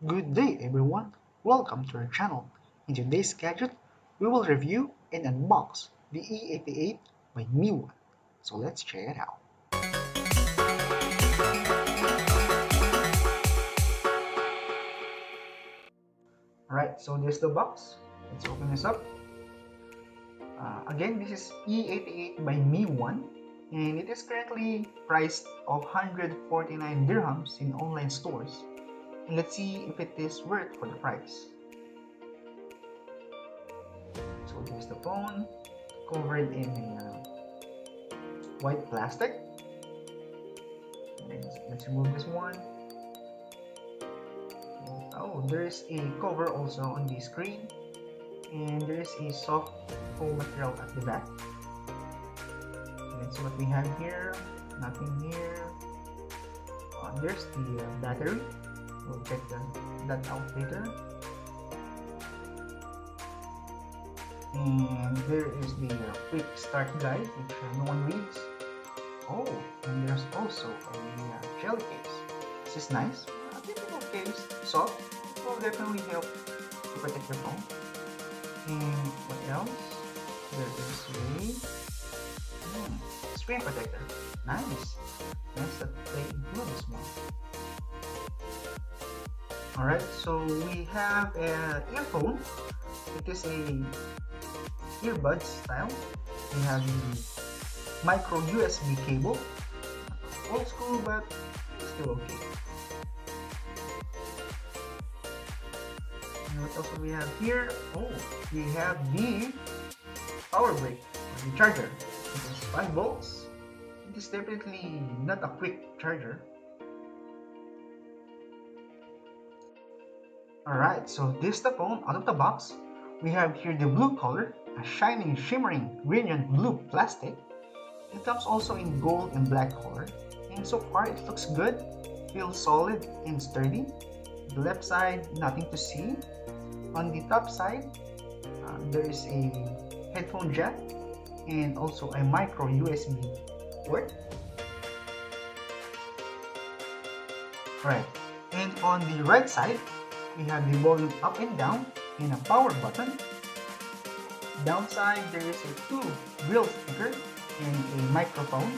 Good day everyone, welcome to our channel. In today's gadget, we will review and unbox the E88 by MiOne. So let's check it out. Alright, so there's the box. Let's open this up. Again, this is E88 by MiOne, and it is currently priced of 149 dirhams in online stores. And let's see if it is worth for the price. So there's the phone, covered in white plastic. Let's remove this one. Oh, there is a cover also on the screen, and there is a soft foam material at the back. Let's see what we have here. Nothing here. There's the battery. We'll check that out later. And there is the quick start guide, which no one reads. Oh, and there's also a gel case. This is nice. A typical case, soft. It will definitely help to protect your phone. And what else? There is a screen protector. Nice. Nice that they include this one. Alright, so we have an earphone. It is a earbud style. We have the micro USB cable. Old school, but still okay. And what else do we have here? Oh, we have the power brick, the charger. It is 5 volts. It is definitely not a quick charger. Alright, so this is the phone out of the box. We have here the blue color, a shining, shimmering, brilliant blue plastic. It comes also in gold and black color. And so far it looks good, feels solid and sturdy. The left side, nothing to see. On the top side, there is a headphone jack and also a micro USB port. Right, and on the right side, we have the volume up and down and a power button. Downside, there is a 2 grill speaker and a microphone.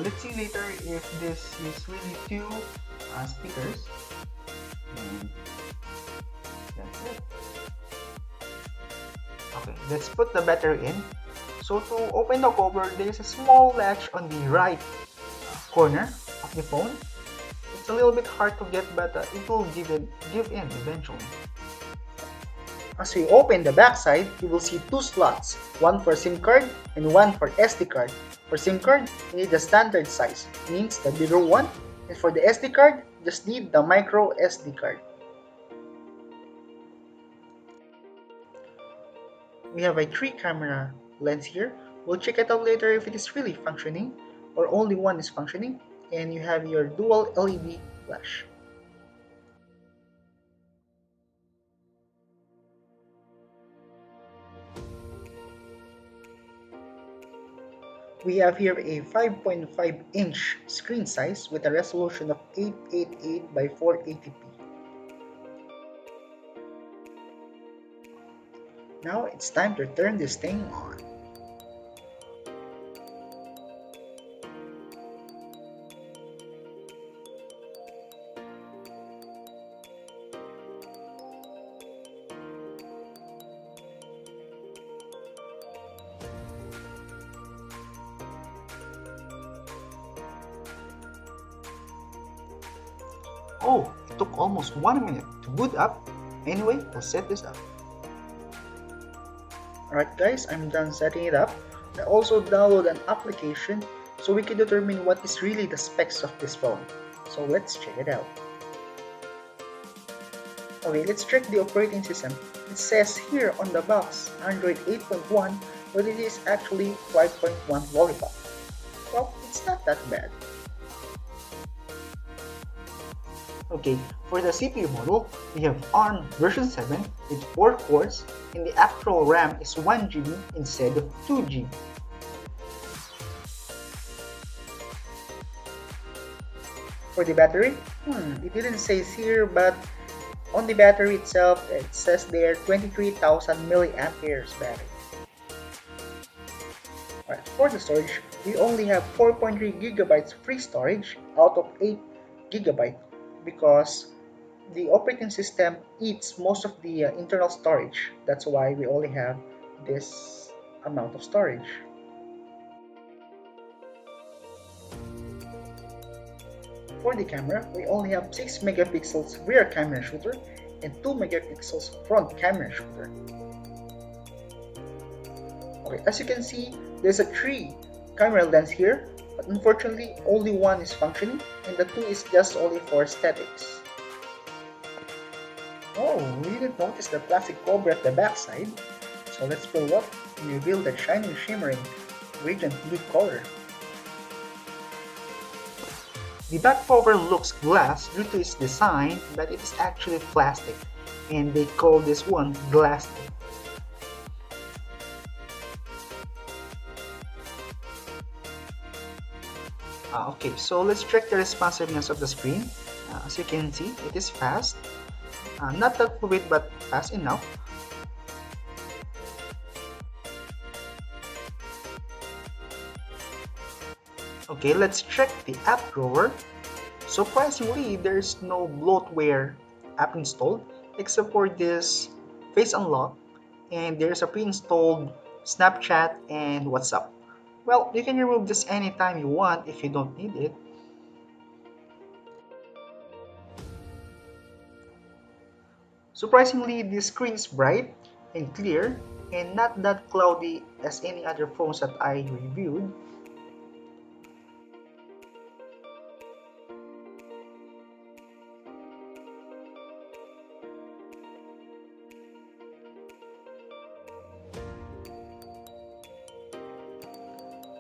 Let's see later if this is really 2 speakers. And that's it. Okay, let's put the battery in. So to open the cover, there is a small latch on the right corner of the phone. It's a little bit hard to get, but it will give in eventually. As we open the back side, you will see 2 slots, one for SIM card and one for SD card. For SIM card, you need the standard size, means the bigger one, and for the SD card, just need the micro SD card. We have a 3-camera lens here. We'll check it out later if it is really functioning or only one is functioning, and you have your dual LED flash. We have here a 5.5-inch screen size with a resolution of 888 by 480p. Now it's time to turn this thing on. Oh, it took almost 1 minute to boot up. Anyway, we'll set this up. Alright guys, I'm done setting it up. I also download an application so we can determine what is really the specs of this phone. So let's check it out. Okay, let's check the operating system. It says here on the box Android 8.1, but it is actually 5.1 Lollipop. Well, it's not that bad. Okay, for the CPU model, we have ARM version 7 with 4 cores, and the actual RAM is 1 GB instead of 2 GB. For the battery, it didn't say here, but On the battery itself, it says there 23,000 milliamperes battery. Alright, for the storage, we only have 4.3 gigabytes free storage out of 8 gigabyte because the operating system eats most of the internal storage. That's why we only have this amount of storage. For the camera, we only have 6 megapixels rear camera shooter and 2 megapixels front camera shooter. Okay, as you can see, there's a 3 camera lens here, but unfortunately only one is functioning and the 2 is just only for aesthetics. Oh, we didn't notice the plastic cover at the backside, so let's pull up and reveal the shiny shimmering radiant blue color. The back cover looks glass due to its design, but it is actually plastic, and they call this one glasstic. Okay, so let's check the responsiveness of the screen. As you can see, it is fast. Not that fluid, but fast enough. Okay, let's check the app drawer. Surprisingly, there's no bloatware app installed except for this Face Unlock, and there's a pre-installed Snapchat and WhatsApp. Well, you can remove this anytime you want if you don't need it. Surprisingly, this screen is bright and clear and not that cloudy as any other phones that I reviewed.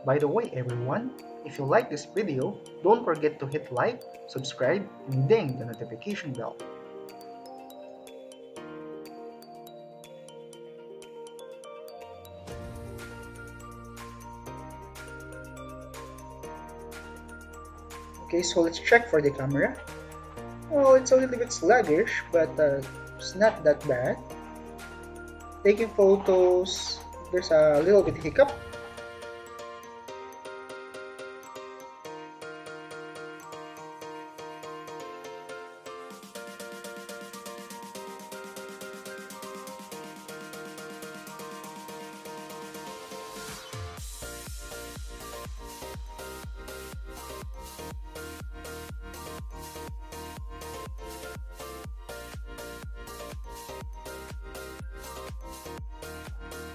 By the way everyone, if you like this video, don't forget to hit like, subscribe, and ding the notification bell. Okay, so let's check for the camera. Well, it's a little bit sluggish, but it's not that bad. Taking photos, there's a little bit hiccup.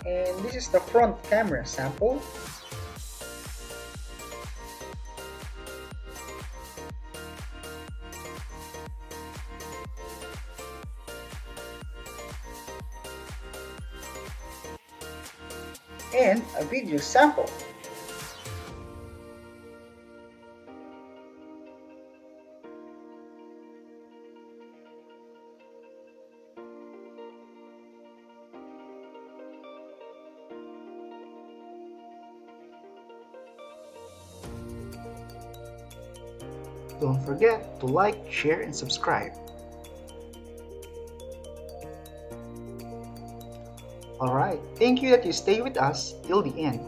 And this is the front camera sample. And a video sample. Don't forget to like, share, and subscribe. Alright, thank you that you stay with us till the end.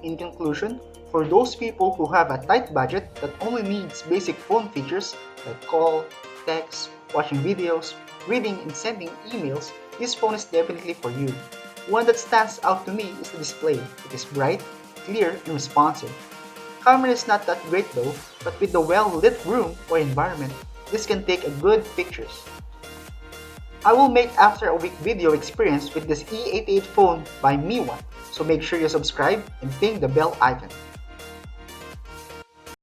In conclusion, for those people who have a tight budget that only needs basic phone features like call, text, watching videos, reading and sending emails, this phone is definitely for you. One that stands out to me is the display. It is bright, clear, and responsive. Camera is not that great though, but with the well-lit room or environment, this can take a good pictures. I will make after a week video experience with this E88 phone by MiOne, so make sure you subscribe and ding the bell icon.